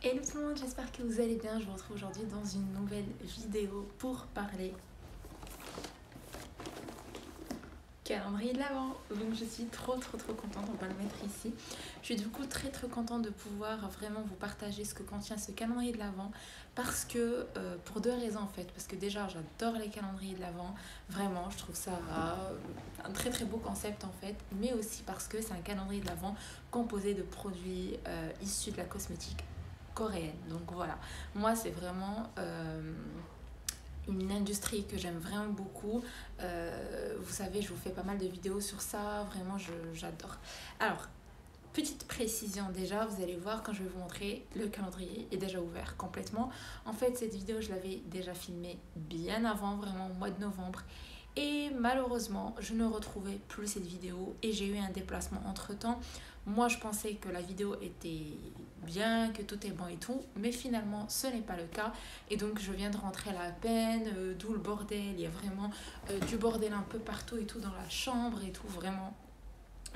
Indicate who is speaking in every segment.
Speaker 1: Hello tout le monde, j'espère que vous allez bien. Je vous retrouve aujourd'hui dans une nouvelle vidéo pour parler calendrier de l'Avent. Donc je suis trop contente, on va le mettre ici. Je suis du coup très contente de pouvoir vraiment vous partager ce que contient ce calendrier de l'Avent parce que, pour deux raisons en fait. Parce que déjà j'adore les calendriers de l'Avent, vraiment je trouve ça un très beau concept en fait. Mais aussi parce que c'est un calendrier de l'Avent composé de produits issus de la cosmétique coréenne. Donc voilà, moi c'est vraiment une industrie que j'aime vraiment beaucoup. Vous savez, je vous fais pas mal de vidéos sur ça, vraiment j'adore. Alors, petite précision déjà, vous allez voir quand je vais vous montrer, le calendrier est déjà ouvert complètement. En fait, cette vidéo, je l'avais déjà filmée bien avant, vraiment au mois de novembre. Et malheureusement, je ne retrouvais plus cette vidéo et j'ai eu un déplacement entre-temps. Moi, je pensais que la vidéo était bien, que tout est bon et tout, mais finalement, ce n'est pas le cas. Et donc, je viens de rentrer à la peine, d'où le bordel. Il y a vraiment du bordel un peu partout et tout dans la chambre et tout, vraiment.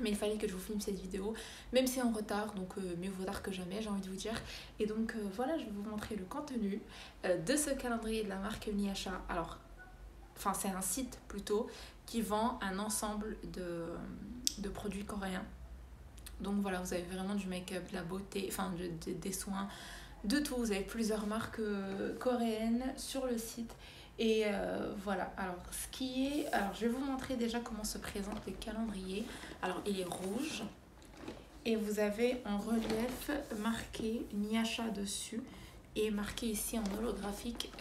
Speaker 1: Mais il fallait que je vous filme cette vidéo, même si c'est en retard, donc mieux vaut tard que jamais, j'ai envie de vous dire. Et donc, voilà, je vais vous montrer le contenu de ce calendrier de la marque Niacha. Alors, enfin c'est un site plutôt qui vend un ensemble de produits coréens. Donc voilà, vous avez vraiment du make-up, de la beauté, enfin des soins, de tout. Vous avez plusieurs marques coréennes sur le site. Et voilà, alors alors je vais vous montrer déjà comment se présente le calendrier. Alors il est rouge et vous avez en relief marqué Niacha dessus et marqué ici en holographique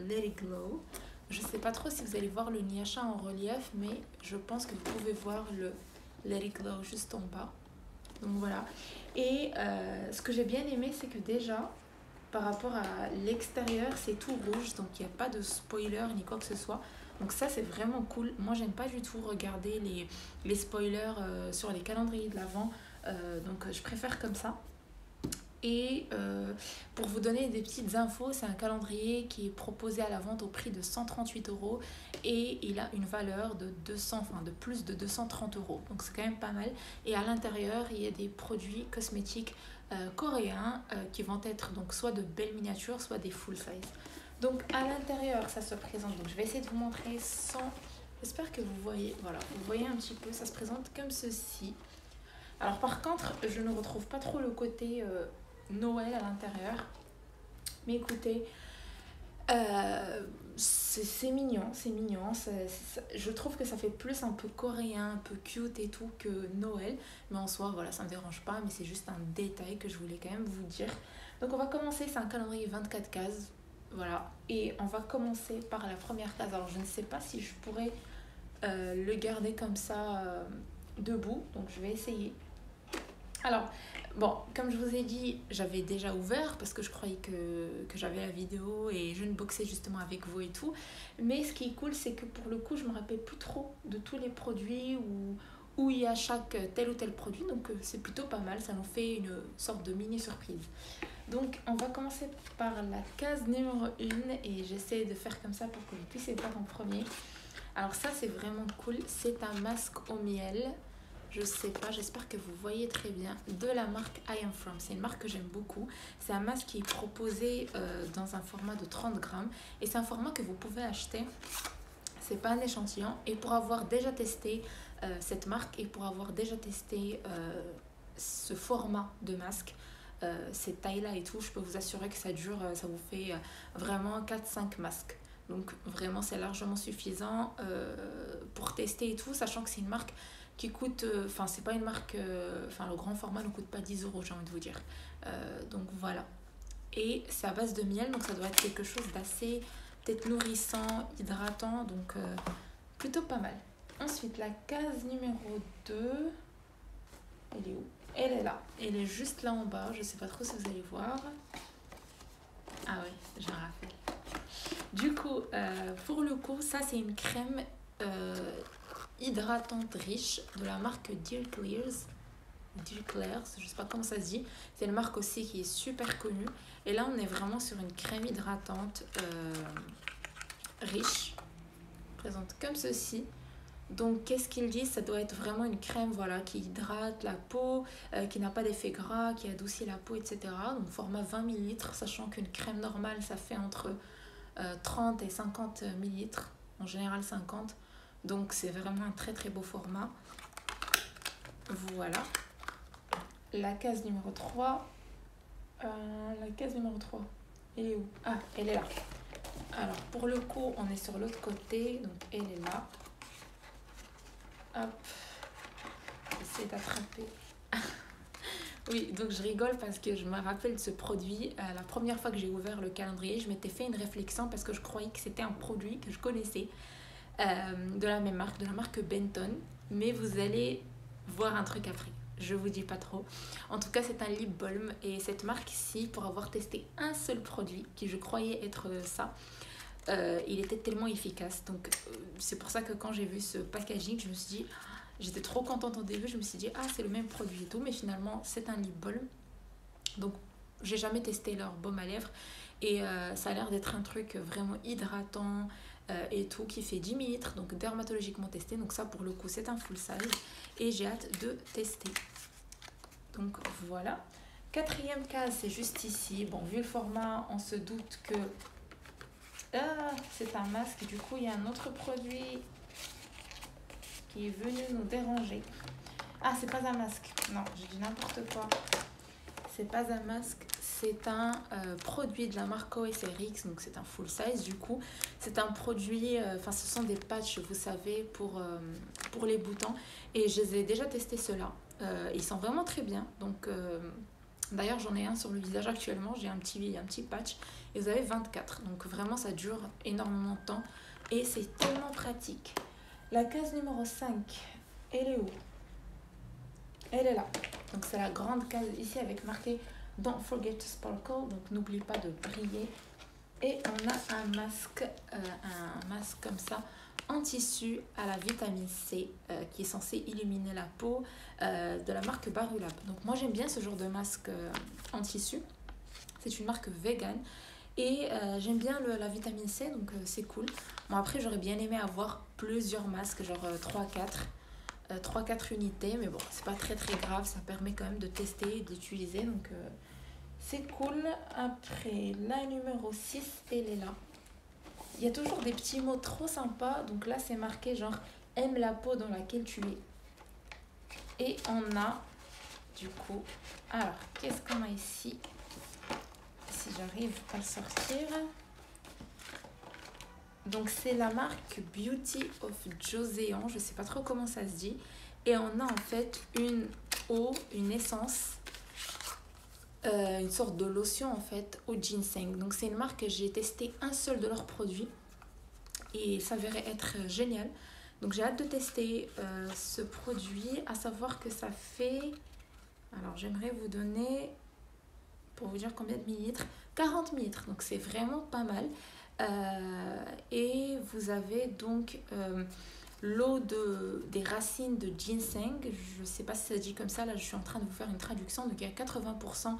Speaker 1: Let It Glow. Je ne sais pas trop si vous allez voir le Niacha en relief, mais je pense que vous pouvez voir le Let It Glow juste en bas. Donc voilà. Et ce que j'ai bien aimé, c'est que déjà, par rapport à l'extérieur, c'est tout rouge, donc il n'y a pas de spoiler ni quoi que ce soit. Donc ça, c'est vraiment cool. Moi, j'aime pas du tout regarder les spoilers sur les calendriers de l'Avent, donc je préfère comme ça. Et pour vous donner des petites infos, c'est un calendrier qui est proposé à la vente au prix de 138 € et il a une valeur de plus de 230 €. Donc c'est quand même pas mal. Et à l'intérieur, il y a des produits cosmétiques coréens qui vont être donc soit de belles miniatures, soit des full size. Donc à l'intérieur, ça se présente. Donc je vais essayer de vous montrer sans. J'espère que vous voyez. Voilà, vous voyez un petit peu. Ça se présente comme ceci. Alors par contre, je ne retrouve pas trop le côté Noël à l'intérieur. Mais écoutez, c'est mignon, je trouve que ça fait plus un peu coréen, un peu cute et tout que Noël. Mais en soi, voilà, ça me dérange pas, mais c'est juste un détail que je voulais quand même vous dire. Donc on va commencer, c'est un calendrier 24 cases. Voilà, et on va commencer par la première case. Alors je ne sais pas si je pourrais le garder comme ça debout, donc je vais essayer. Alors, bon, comme je vous ai dit, j'avais déjà ouvert parce que je croyais que j'avais la vidéo et je ne boxais justement avec vous et tout. Mais ce qui est cool, c'est que pour le coup, je me rappelle plus trop de tous les produits où il y a chaque tel ou tel produit. Donc, c'est plutôt pas mal. Ça nous fait une sorte de mini surprise. Donc, on va commencer par la case numéro 1 et j'essaie de faire comme ça pour que vous puissiez voir en premier. Alors ça, c'est vraiment cool. C'est un masque au miel. Je sais pas, j'espère que vous voyez très bien, de la marque I Am From. C'est une marque que j'aime beaucoup. C'est un masque qui est proposé dans un format de 30 grammes. Et c'est un format que vous pouvez acheter. C'est pas un échantillon. Et pour avoir déjà testé cette marque et pour avoir déjà testé ce format de masque, cette taille-là et tout, je peux vous assurer que ça dure, ça vous fait vraiment 4-5 masques. Donc vraiment, c'est largement suffisant pour tester et tout, sachant que c'est une marque qui coûte, c'est pas une marque, le grand format ne coûte pas 10 €, j'ai envie de vous dire. Donc voilà. Et c'est à base de miel, donc ça doit être quelque chose d'assez peut-être nourrissant, hydratant, donc plutôt pas mal. Ensuite, la case numéro 2, elle est où? Elle est là. Elle est juste là en bas, je sais pas trop si vous allez voir. Ah oui, je me rappelle. Du coup, pour le coup, ça c'est une crème hydratante riche de la marque Dear Clears, je sais pas comment ça se dit. C'est une marque aussi qui est super connue. Et là, on est vraiment sur une crème hydratante riche, présente comme ceci. Donc, qu'est-ce qu'ils disent? Ça doit être vraiment une crème voilà, qui hydrate la peau, qui n'a pas d'effet gras, qui adoucit la peau, etc. Donc, format 20 millilitres, sachant qu'une crème normale, ça fait entre 30 et 50 millilitres, en général 50. Donc, c'est vraiment un très très beau format. Voilà. La case numéro 3. La case numéro 3, elle est où? Ah, elle est là. Alors, pour le coup, on est sur l'autre côté, donc elle est là. Hop, j'essaie d'attraper. Oui, donc je rigole parce que je me rappelle de ce produit. La première fois que j'ai ouvert le calendrier, je m'étais fait une réflexion parce que je croyais que c'était un produit que je connaissais de la même marque, de la marque Benton. Mais vous allez voir un truc après. Je vous dis pas trop. En tout cas, c'est un lip balm et cette marque-ci, pour avoir testé un seul produit qui je croyais être ça, il était tellement efficace. Donc, c'est pour ça que quand j'ai vu ce packaging, je me suis dit, j'étais trop contente au début. Je me suis dit, ah, c'est le même produit et tout, mais finalement, c'est un lip balm. Donc, j'ai jamais testé leur baume à lèvres et ça a l'air d'être un truc vraiment hydratant et tout qui fait 10 millilitres, donc dermatologiquement testé. Donc, ça, pour le coup, c'est un full size et j'ai hâte de tester. Donc voilà. Quatrième case, c'est juste ici. Bon, vu le format, on se doute que c'est un masque. Du coup, il y a un autre produit qui est venu nous déranger. Ah, c'est pas un masque. Non, j'ai dit n'importe quoi. C'est pas un masque. C'est un produit de la marque OSRX. Donc, c'est un full size. Du coup, c'est un produit... Enfin, ce sont des patchs, vous savez, pour les boutons. Et je les ai déjà testés, ceux-là. Ils sont vraiment très bien. Donc, d'ailleurs, j'en ai un sur le visage actuellement. J'ai un petit patch. Et vous avez 24. Donc, vraiment, ça dure énormément de temps. Et c'est tellement pratique. La case numéro 5, elle est où? Elle est là. Donc, c'est la grande case ici avec marqué Don't forget to sparkle. Donc, n'oublie pas de briller. Et on a un masque comme ça en tissu à la vitamine C qui est censé illuminer la peau de la marque Barulab. Donc moi j'aime bien ce genre de masque en tissu. C'est une marque vegan et j'aime bien la vitamine C, donc c'est cool. Bon, après j'aurais bien aimé avoir plusieurs masques, genre 3-4 unités, mais bon c'est pas très très grave, ça permet quand même de tester et d'utiliser, donc c'est cool. Après la numéro 6, elle est là. Il y a toujours des petits mots trop sympas. Donc là, c'est marqué genre « Aime la peau dans laquelle tu es ». Et on a, du coup... Alors, qu'est-ce qu'on a ici? Si j'arrive à le sortir. Donc, c'est la marque Beauty of Joseon. Je ne sais pas trop comment ça se dit. Et on a en fait une eau, une essence, une sorte de lotion en fait au ginseng. Donc, c'est une marque que j'ai testé un seul de leurs produits. Et ça s'avérait être génial. Donc j'ai hâte de tester ce produit, à savoir que ça fait... Alors j'aimerais vous donner, pour vous dire combien de millilitres, 40 millilitres. Donc c'est vraiment pas mal. Et vous avez donc l'eau des racines de ginseng. Je ne sais pas si ça se dit comme ça, là je suis en train de vous faire une traduction. Donc il y a 80%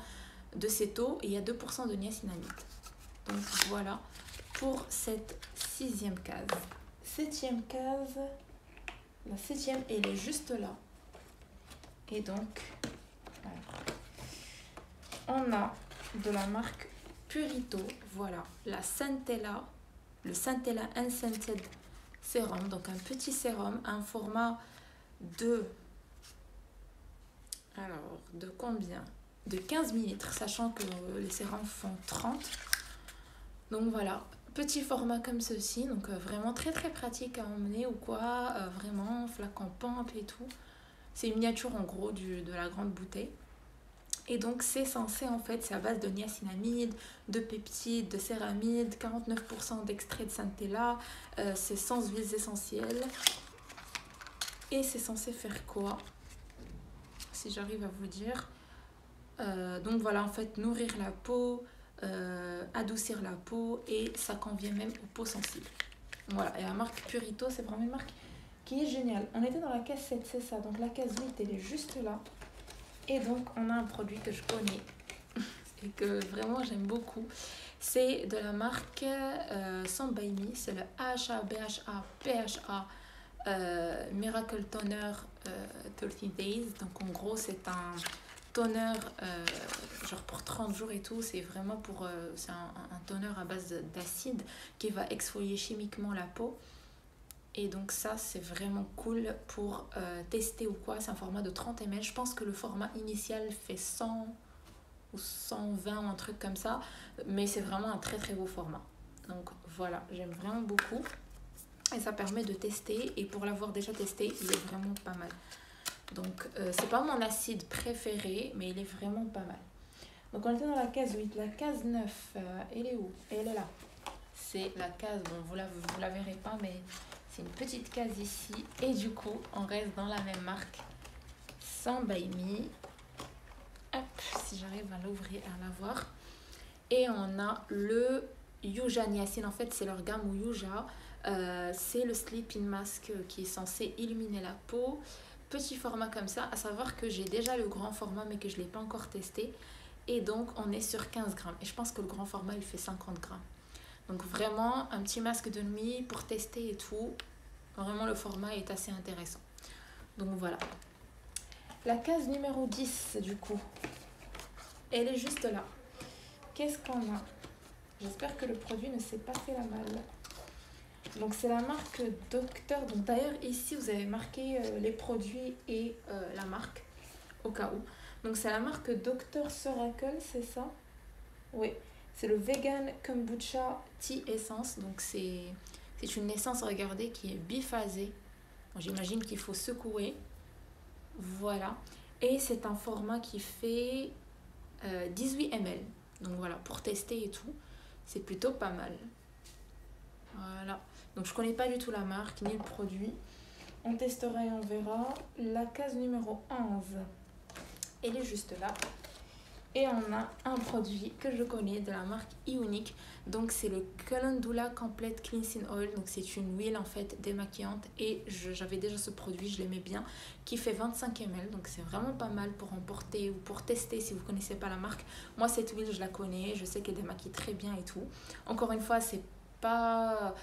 Speaker 1: de cette eau et il y a 2% de niacinamide. Donc voilà pour cette 6e case. 7e case, la 7e, elle est juste là. Et donc, on a de la marque Purito, voilà, la Centella, le Centella Unscented Sérum, donc un petit sérum, un format de combien? De 15 millilitres, sachant que les sérums font 30. Donc voilà, petit format comme ceci, donc vraiment très très pratique à emmener ou quoi, vraiment flacon pompe et tout. C'est une miniature en gros de la grande bouteille. Et donc c'est censé en fait, c'est à base de niacinamide, de peptides, de céramide, 49% d'extrait de centella, c'est sans huiles essentielles. Et c'est censé faire quoi? Si j'arrive à vous dire. Donc voilà, en fait, nourrir la peau, adoucir la peau et ça convient même aux peaux sensibles. Voilà, et la marque Purito, c'est vraiment une marque qui est géniale. On était dans la case 7, c'est ça. Donc la case 8, elle est juste là. Et donc, on a un produit que je connais et que vraiment j'aime beaucoup. C'est de la marque Some By Me. C'est le AHA, BHA, PHA Miracle Toner 30 Days. Donc en gros c'est un toner genre pour 30 jours et tout. C'est vraiment pour c'est un toner à base d'acide qui va exfolier chimiquement la peau. Et donc ça c'est vraiment cool pour tester ou quoi. C'est un format de 30 ml. Je pense que le format initial fait 100 ou 120 ou un truc comme ça, mais c'est vraiment un très très beau format. Donc voilà, j'aime vraiment beaucoup et ça permet de tester, et pour l'avoir déjà testé il est vraiment pas mal. Donc c'est pas mon acide préféré, mais il est vraiment pas mal. Donc on était dans la case 8. La case 9, elle est où? Elle est là. C'est la case, bon vous la verrez pas, mais c'est une petite case ici. Et du coup on reste dans la même marque, Sans by Me. Hop, si j'arrive à l'ouvrir, à la voir. Et on a le Yuja Niacin. En fait c'est leur gamme ou Yuja. C'est le sleeping mask qui est censé illuminer la peau. Petit format comme ça, à savoir que j'ai déjà le grand format mais que je ne l'ai pas encore testé. Et donc on est sur 15 grammes. Et je pense que le grand format il fait 50 grammes. Donc vraiment un petit masque de nuit pour tester et tout. Vraiment le format est assez intéressant. Donc voilà. La case numéro 10 du coup. Elle est juste là. Qu'est-ce qu'on a? J'espère que le produit ne s'est pas fait la malle. Donc c'est la marque Docteur. Donc d'ailleurs ici vous avez marqué les produits et la marque au cas où. Donc c'est la marque Docteur Soracle, c'est ça? Oui. C'est le Vegan Kombucha Tea Essence. Donc c'est une essence, regardez, qui est biphasée. J'imagine qu'il faut secouer. Voilà. Et c'est un format qui fait 18 ml. Donc voilà, pour tester et tout, c'est plutôt pas mal. Voilà. Donc je connais pas du tout la marque ni le produit. On testera et on verra. La case numéro 11, elle est juste là. Et on a un produit que je connais de la marque Ionic. Donc c'est le Calendula Complete Cleansing Oil. Donc c'est une huile en fait démaquillante. Et j'avais déjà ce produit, je l'aimais bien, qui fait 25 ml. Donc c'est vraiment pas mal pour emporter ou pour tester si vous connaissez pas la marque. Moi cette huile je la connais, je sais qu'elle démaquille très bien et tout. Encore une fois c'est pas...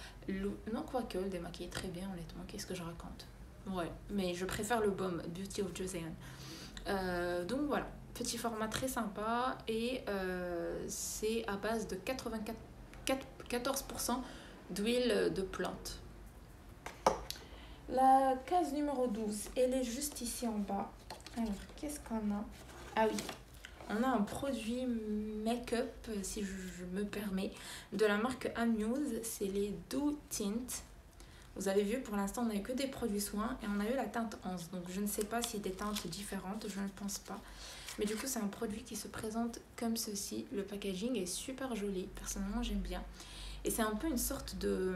Speaker 1: Non, quoique elle démaquille très bien honnêtement, qu'est-ce que je raconte? Ouais, mais je préfère le baume Beauty of Joseon. Donc voilà. Petit format très sympa et c'est à base de 14% d'huile de plante. La case numéro 12, elle est juste ici en bas. Alors, qu'est-ce qu'on a? Ah oui, on a un produit make-up, si je me permets, de la marque Amuse. C'est les Dew Tint. Vous avez vu, pour l'instant, on n'a eu que des produits soins et on a eu la teinte 11. Donc, je ne sais pas s'il y a des teintes différentes, je ne pense pas. Mais du coup, c'est un produit qui se présente comme ceci. Le packaging est super joli. Personnellement, j'aime bien. Et c'est un peu une sorte de...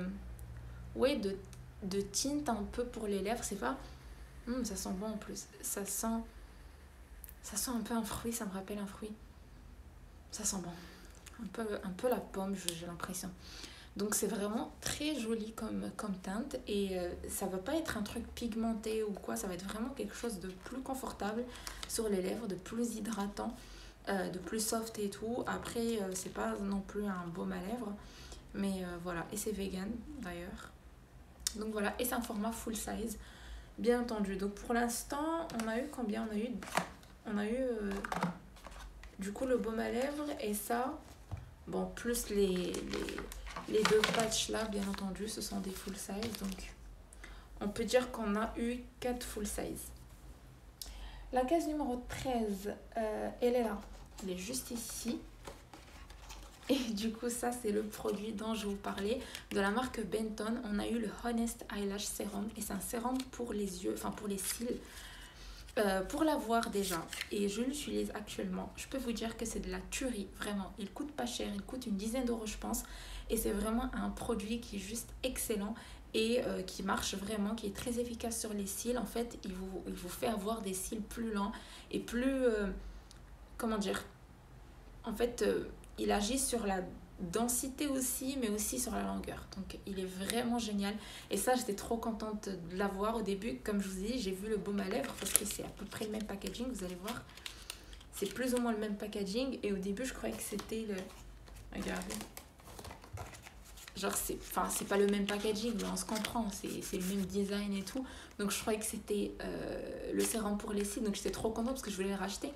Speaker 1: Ouais, de tint un peu pour les lèvres. C'est pas... ça sent bon en plus. Ça sent un peu un fruit. Ça me rappelle un fruit. Ça sent bon. Un peu la pomme, j'ai l'impression. Donc c'est vraiment très joli comme teinte. Et ça va pas être un truc pigmenté ou quoi. Ça va être vraiment quelque chose de plus confortable sur les lèvres, de plus hydratant, de plus soft et tout. Après c'est pas non plus un baume à lèvres, mais voilà. Et c'est vegan d'ailleurs. Donc voilà, et c'est un format full size, bien entendu. Donc pour l'instant on a eu combien? On a eu du coup le baume à lèvres et ça, bon, plus les deux patchs là, bien entendu, ce sont des full size. Donc on peut dire qu'on a eu 4 full size. La case numéro 13, elle est là. Elle est juste ici. Et du coup, ça, c'est le produit dont je vous parlais, de la marque Benton. On a eu le Honest Eyelash Serum. Et c'est un sérum pour les yeux, enfin pour les cils. Pour l'avoir déjà, et je l'utilise actuellement, je peux vous dire que c'est de la tuerie, vraiment. Il coûte pas cher, il coûte une dizaine d'euros, je pense. Et c'est vraiment un produit qui est juste excellent et qui marche vraiment, qui est très efficace sur les cils. En fait, il vous fait avoir des cils plus lents et plus... comment dire? En fait, il agit sur la densité aussi, mais aussi sur la longueur. Donc, il est vraiment génial. Et ça, j'étais trop contente de l'avoir au début. Comme je vous ai dit, j'ai vu le baume à lèvres parce que c'est à peu près le même packaging, vous allez voir. C'est plus ou moins le même packaging. Et au début, je croyais que c'était le... Regardez. Genre, c'est pas le même packaging, mais on se comprend, c'est le même design et tout. Donc, je croyais que c'était le sérum pour les cils, donc j'étais trop contente parce que je voulais le racheter.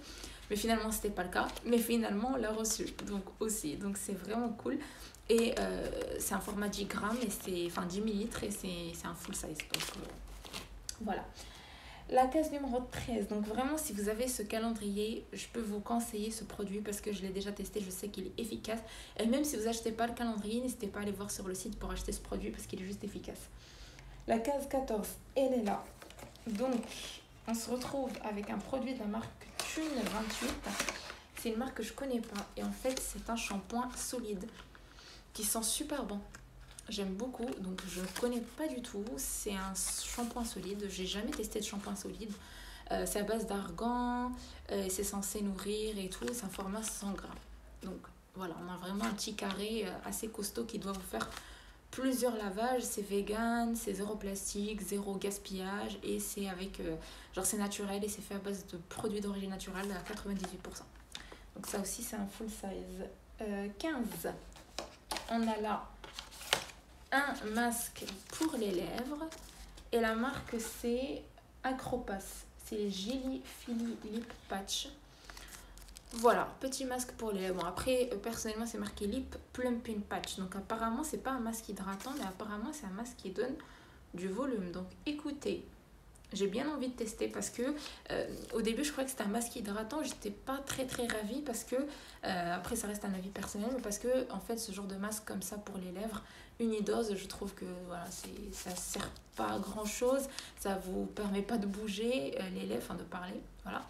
Speaker 1: Mais finalement, c'était pas le cas. Mais finalement, on l'a reçu, donc aussi. Donc, c'est vraiment cool. Et c'est un format 10 grammes, et enfin 10 millilitres, et c'est un full size. Donc, voilà. La case numéro 13. Donc vraiment, si vous avez ce calendrier, je peux vous conseiller ce produit parce que je l'ai déjà testé, je sais qu'il est efficace. Et même si vous n'achetez pas le calendrier, n'hésitez pas à aller voir sur le site pour acheter ce produit parce qu'il est juste efficace. La case 14, elle est là. Donc, on se retrouve avec un produit de la marque Thune 28. C'est une marque que je connais pas. Et en fait, c'est un shampoing solide qui sent super bon. J'aime beaucoup, donc je ne connais pas du tout. C'est un shampoing solide. J'ai jamais testé de shampoing solide. C'est à base d'argan. C'est censé nourrir et tout. C'est un format 100 grammes. Donc voilà, on a vraiment un petit carré assez costaud qui doit vous faire plusieurs lavages. C'est vegan, c'est zéro plastique, zéro gaspillage. Et c'est avec, c'est naturel et c'est fait à base de produits d'origine naturelle à 98%. Donc ça aussi, c'est un full size. 15. On a là un masque pour les lèvres et la marque c'est Acropas, c'est les Jelly Filly Lip Patch. Voilà, petit masque pour les lèvres. Bon, après personnellement c'est marqué Lip Plumping Patch, donc apparemment c'est pas un masque hydratant mais apparemment c'est un masque qui donne du volume. Donc écoutez, j'ai bien envie de tester parce que au début je croyais que c'était un masque hydratant, j'étais pas très ravie parce que après ça reste un avis personnel, mais parce que en fait ce genre de masque comme ça pour les lèvres unidose, je trouve que voilà, ça sert pas à grand chose, ça vous permet pas de bouger les lèvres, enfin de parler, voilà.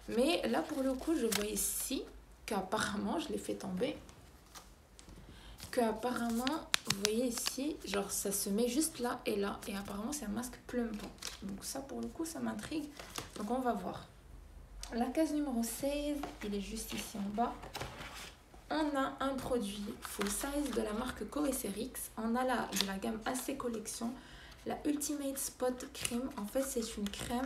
Speaker 1: Mais là pour le coup je vois ici qu'apparemment je l'ai fait tomber, qu'apparemment vous voyez ici, genre ça se met juste là, et apparemment c'est un masque plumpant. Donc ça pour le coup ça m'intrigue, donc on va voir. La case numéro 16, il est juste ici en bas. On a un produit full size de la marque Coecerix. On a là de la gamme AC Collection, la Ultimate Spot Cream. En fait c'est une crème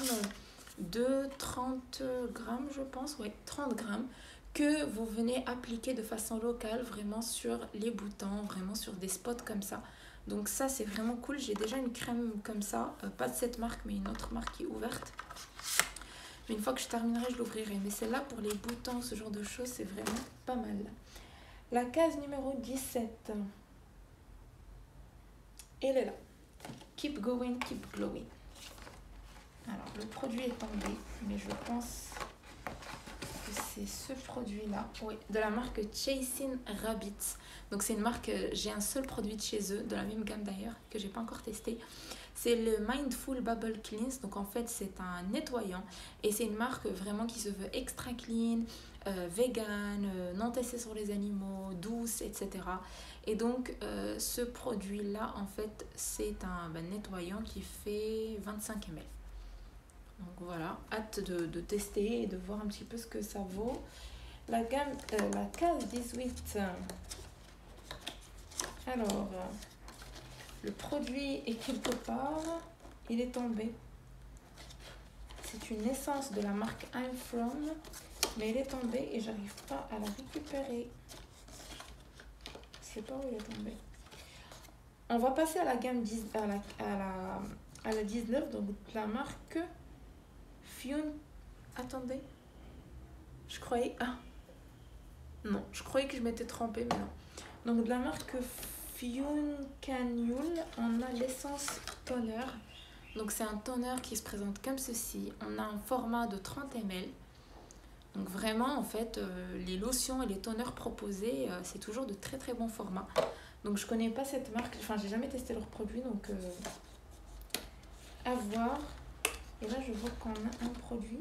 Speaker 1: de 30 grammes je pense, ouais 30 grammes, que vous venez appliquer de façon locale vraiment sur les boutons, vraiment sur des spots comme ça. Donc ça c'est vraiment cool. J'ai déjà une crème comme ça, pas de cette marque mais une autre marque qui est ouverte. Mais une fois que je terminerai je l'ouvrirai. Mais celle-là pour les boutons, ce genre de choses, c'est vraiment pas mal. La case numéro 17. Elle est là. Keep going, keep glowing. Alors le produit est tombé, mais je pense que c'est ce produit-là, oui, de la marque Chasing Rabbits. Donc c'est une marque, j'ai un seul produit de chez eux, de la même gamme d'ailleurs, que j'ai pas encore testé. C'est le Mindful Bubble Cleanse. Donc en fait c'est un nettoyant et c'est une marque vraiment qui se veut extra clean, vegan, non testé sur les animaux, douce, etc. Et donc ce produit là en fait c'est un nettoyant qui fait 25 ml. Donc voilà, hâte de tester et de voir un petit peu ce que ça vaut. La gamme, la case 18. Alors, le produit est quelque part, il est tombé. C'est une essence de la marque I'm From, mais il est tombé et j'arrive pas à la récupérer. Je sais pas où il est tombé. On va passer à la gamme 10, à la 19, donc la marque Fune. Attendez. Je croyais... Ah non, je croyais que je m'étais trompée, mais non. Donc de la marque Fune Canule, on a l'essence toner. Donc c'est un toner qui se présente comme ceci. On a un format de 30 ml. Donc vraiment en fait les lotions et les toners proposés c'est toujours de très bons formats. Donc je connais pas cette marque, enfin j'ai jamais testé leurs produits, donc à voir. Et là je vois qu'on a un produit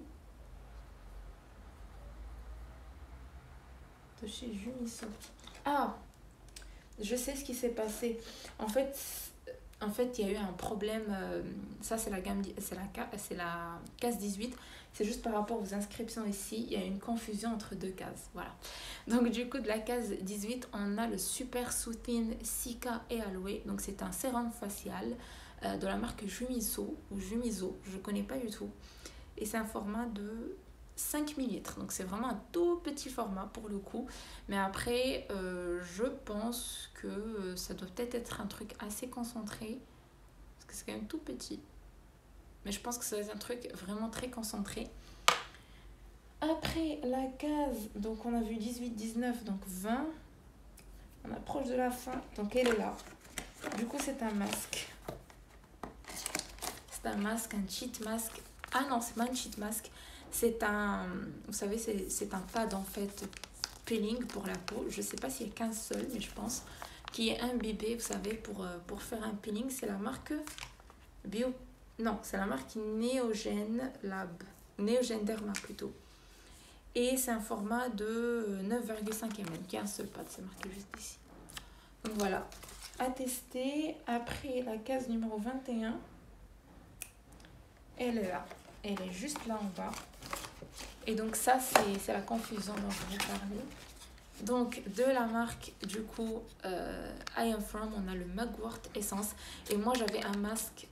Speaker 1: de chez Jumiso. Ah, je sais ce qui s'est passé. En fait, il y a eu un problème. Ça, c'est la gamme, c'est la case 18. C'est juste par rapport aux inscriptions ici. Il y a une confusion entre deux cases. Voilà. Donc, du coup, de la case 18, on a le Super Soothing Cica et Aloe. Donc, c'est un sérum facial de la marque Jumiso ou Jumiso. Je ne connais pas du tout. Et c'est un format de 5 millilitres. Donc c'est vraiment un tout petit format pour le coup. Mais après, je pense que ça doit peut-être être un truc assez concentré. Parce que c'est quand même tout petit. Mais je pense que ça va être un truc vraiment très concentré. Après la case, donc on a vu 18, 19, donc 20. On approche de la fin, donc elle est là. Du coup, c'est un masque. C'est un masque, un cheat mask. Ah non, c'est pas un cheat mask. C'est un, vous savez, c'est un pad en fait peeling pour la peau. Je sais pas s'il y a qu'un seul, mais je pense. Qui est imbibé, vous savez, pour faire un peeling. C'est la marque Bio... Non, c'est la marque Neogen Lab. Neogen Derma plutôt. Et c'est un format de 9,5 ml, qui est un seul pad, c'est marqué juste ici. Donc voilà, à tester. Après la case numéro 21, elle est là. Elle est juste là en bas. Et donc ça, c'est la confusion dont je vous parlais. Donc de la marque, du coup, I Am From, on a le Mugwort Essence. Et moi, j'avais un masque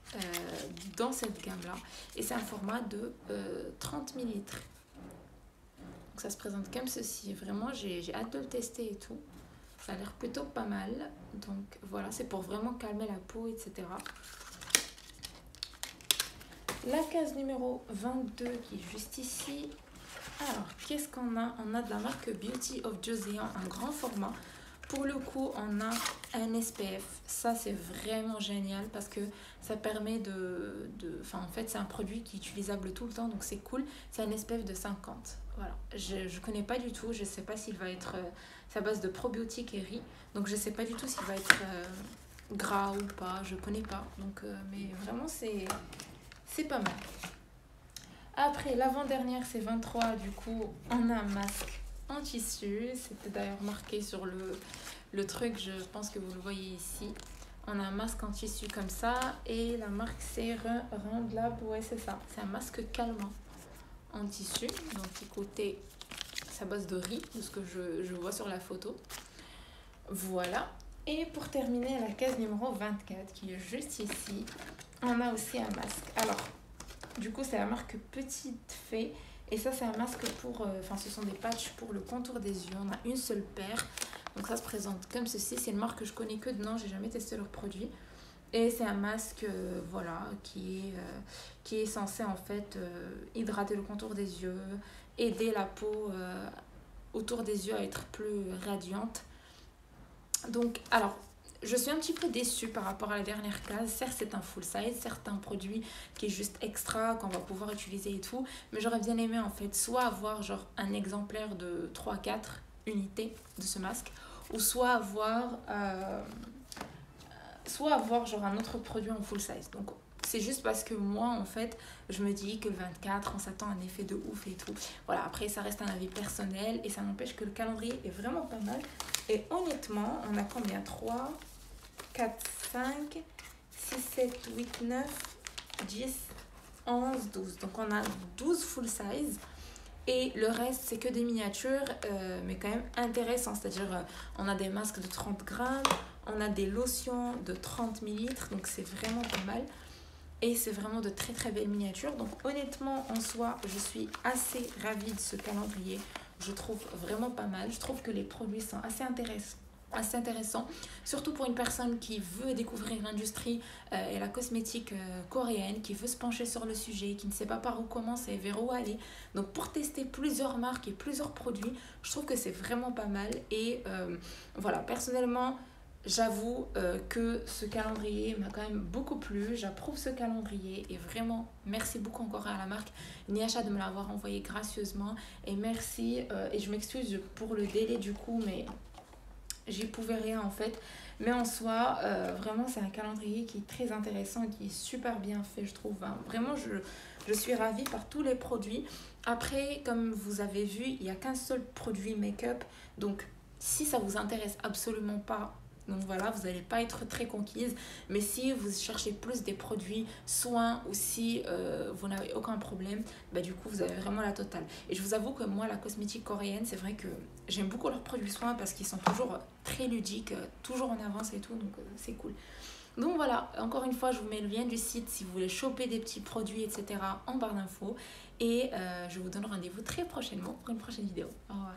Speaker 1: dans cette gamme-là. Et c'est un format de 30 millilitres. Donc ça se présente comme ceci. Vraiment, j'ai hâte de le tester et tout. Ça a l'air plutôt pas mal. Donc voilà, c'est pour vraiment calmer la peau, etc. La case numéro 22 qui est juste ici. Alors, qu'est-ce qu'on a? On a de la marque Beauty of Joseon, un grand format. Pour le coup, on a un SPF. Ça, c'est vraiment génial parce que ça permet Enfin, en fait, c'est un produit qui est utilisable tout le temps, donc c'est cool. C'est un SPF de 50. Voilà. Je ne connais pas du tout. Je ne sais pas s'il va être... c'est à base de probiotiques et riz. Donc, je ne sais pas du tout s'il va être gras ou pas. Je ne connais pas. Donc, mais vraiment, c'est pas mal. Après, l'avant-dernière, c'est 23. Du coup, on a un masque en tissu. C'était d'ailleurs marqué sur le truc. Je pense que vous le voyez ici. On a un masque en tissu comme ça. Et la marque, c'est Rendlab. Ouais, c'est ça. C'est un masque calmant en tissu. Donc, côté, sa base de riz, de ce que je vois sur la photo. Voilà. Et pour terminer, la case numéro 24, qui est juste ici, on a aussi un masque. Alors, du coup, c'est la marque Petite Fée. Et ça, c'est un masque pour... Enfin, ce sont des patchs pour le contour des yeux. On a une seule paire. Donc, ça se présente comme ceci. C'est une marque que je connais que de nom. J'ai jamais testé leurs produits. Et c'est un masque, voilà, qui est censé, en fait, hydrater le contour des yeux, aider la peau autour des yeux à être plus radiante. Donc, alors... Je suis un petit peu déçue par rapport à la dernière case. Certes, c'est un full size, certes, un produit qui est juste extra, qu'on va pouvoir utiliser et tout. Mais j'aurais bien aimé, en fait, soit avoir genre un exemplaire de 3-4 unités de ce masque, ou soit avoir genre un autre produit en full size. Donc, c'est juste parce que moi, en fait, je me dis que le 24, on s'attend à un effet de ouf et tout. Voilà, après, ça reste un avis personnel et ça n'empêche que le calendrier est vraiment pas mal. Et honnêtement, on a combien? 3, 4, 5, 6, 7, 8, 9, 10, 11, 12. Donc, on a 12 full size. Et le reste, c'est que des miniatures, mais quand même intéressants. C'est-à-dire, on a des masques de 30 grammes, on a des lotions de 30 millilitres. Donc, c'est vraiment pas mal. Et c'est vraiment de très très belles miniatures. Donc honnêtement, en soi, je suis assez ravie de ce calendrier. Je trouve vraiment pas mal. Je trouve que les produits sont assez intéressants. Surtout pour une personne qui veut découvrir l'industrie et la cosmétique coréenne, qui veut se pencher sur le sujet, qui ne sait pas par où commencer, vers où aller. Donc pour tester plusieurs marques et plusieurs produits, je trouve que c'est vraiment pas mal. Et voilà, personnellement... J'avoue que ce calendrier m'a quand même beaucoup plu. J'approuve ce calendrier et vraiment merci beaucoup encore à la marque Niacha de me l'avoir envoyé gracieusement. Et merci, et je m'excuse pour le délai du coup, mais j'y pouvais rien en fait. Mais en soi, vraiment c'est un calendrier qui est très intéressant et qui est super bien fait, je trouve. Hein. Vraiment, je suis ravie par tous les produits. Après, comme vous avez vu, il n'y a qu'un seul produit make-up. Donc, si ça vous intéresse absolument pas, Donc voilà, vous n'allez pas être très conquise. Mais si vous cherchez plus des produits soins ou si vous n'avez aucun problème, bah, du coup, vous avez vraiment la totale. Et je vous avoue que moi, la cosmétique coréenne, c'est vrai que j'aime beaucoup leurs produits soins parce qu'ils sont toujours très ludiques, toujours en avance et tout. Donc c'est cool. Donc voilà, encore une fois, je vous mets le lien du site si vous voulez choper des petits produits, etc. en barre d'infos. Et je vous donne rendez-vous très prochainement pour une prochaine vidéo. Au revoir.